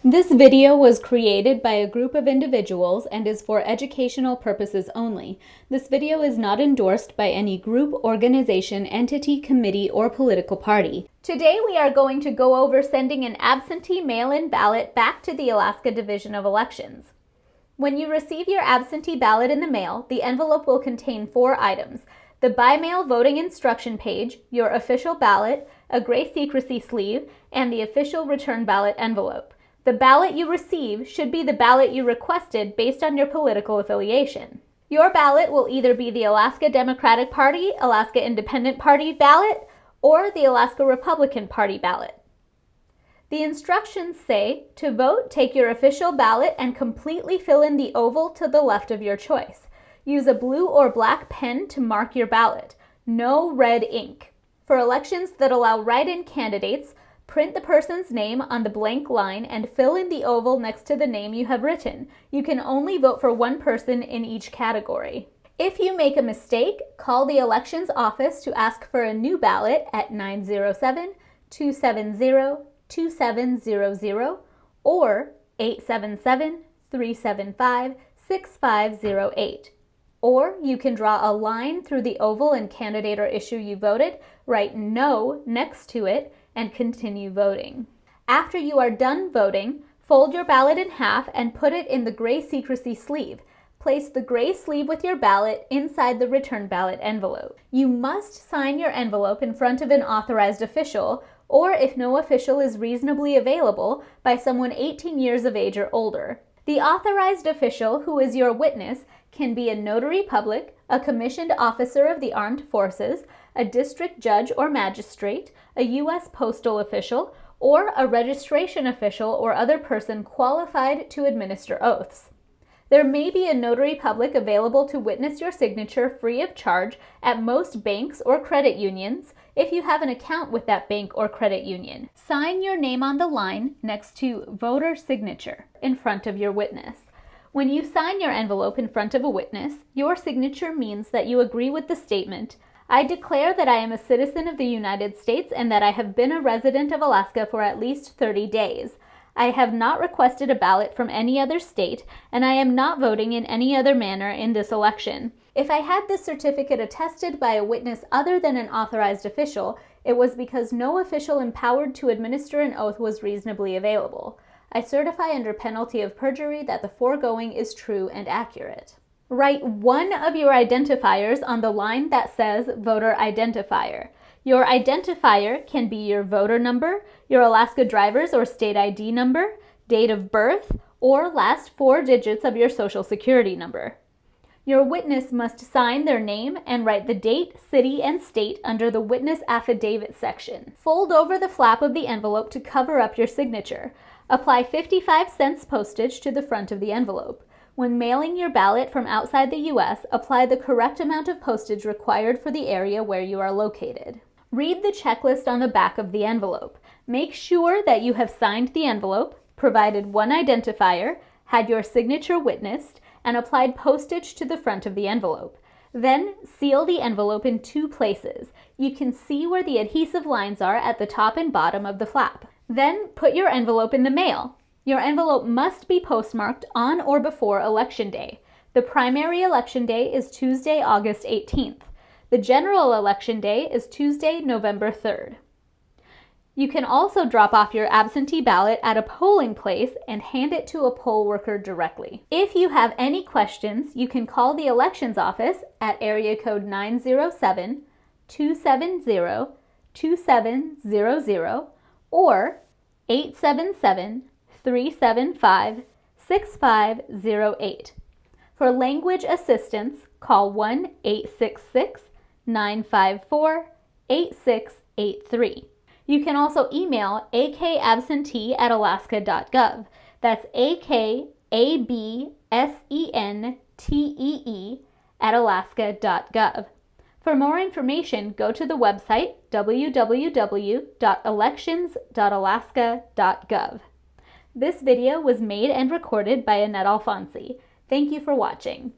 This video was created by a group of individuals and is for educational purposes only. This video is not endorsed by any group, organization, entity, committee, or political party. Today we are going to go over sending an absentee mail-in ballot back to the Alaska Division of Elections. When you receive your absentee ballot in the mail, the envelope will contain 4 items: the by-mail voting instruction page, your official ballot, a gray secrecy sleeve, and the official return ballot envelope. The ballot you receive should be the ballot you requested based on your political affiliation. Your ballot will either be the Alaska Democratic Party, Alaska Independent Party ballot, or the Alaska Republican Party ballot. The instructions say, to vote, take your official ballot and completely fill in the oval to the left of your choice. Use a blue or black pen to mark your ballot. No red ink. For elections that allow write-in candidates, print the person's name on the blank line and fill in the oval next to the name you have written. You can only vote for one person in each category. If you make a mistake, call the elections office to ask for a new ballot at 907-270-2700 or 877-375-6508. Or you can draw a line through the oval and candidate or issue you voted, write "No" next to it, and continue voting. After you are done voting, fold your ballot in half and put it in the gray secrecy sleeve. Place the gray sleeve with your ballot inside the return ballot envelope. You must sign your envelope in front of an authorized official, or if no official is reasonably available, by someone 18 years of age or older. The authorized official, who is your witness, can be a notary public, a commissioned officer of the armed forces, a district judge or magistrate, a U.S. postal official, or a registration official or other person qualified to administer oaths. There may be a notary public available to witness your signature free of charge at most banks or credit unions if you have an account with that bank or credit union. Sign your name on the line next to voter signature in front of your witness. When you sign your envelope in front of a witness, your signature means that you agree with the statement, "I declare that I am a citizen of the United States and that I have been a resident of Alaska for at least 30 days. I have not requested a ballot from any other state, and I am not voting in any other manner in this election. If I had this certificate attested by a witness other than an authorized official, it was because no official empowered to administer an oath was reasonably available. I certify under penalty of perjury that the foregoing is true and accurate." Write one of your identifiers on the line that says voter identifier. Your identifier can be your voter number, your Alaska driver's or state ID number, date of birth, or last 4 digits of your social security number. Your witness must sign their name and write the date, city, and state under the witness affidavit section. Fold over the flap of the envelope to cover up your signature. Apply 55 cents postage to the front of the envelope. When mailing your ballot from outside the U.S., apply the correct amount of postage required for the area where you are located. Read the checklist on the back of the envelope. Make sure that you have signed the envelope, provided one identifier, had your signature witnessed, and applied postage to the front of the envelope. Then seal the envelope in 2 places. You can see where the adhesive lines are at the top and bottom of the flap. Then put your envelope in the mail. Your envelope must be postmarked on or before Election Day. The primary election day is Tuesday, August 18th. The general election day is Tuesday, November 3rd. You can also drop off your absentee ballot at a polling place and hand it to a poll worker directly. If you have any questions, you can call the elections office at area code 907-270-2700 or 877-375-6508. For language assistance, call 1-866-954-8683. You can also email akabsentee@alaska.gov. That's akabsentee@alaska.gov. For more information, go to the website www.elections.alaska.gov. This video was made and recorded by Annette Alfonsi. Thank you for watching.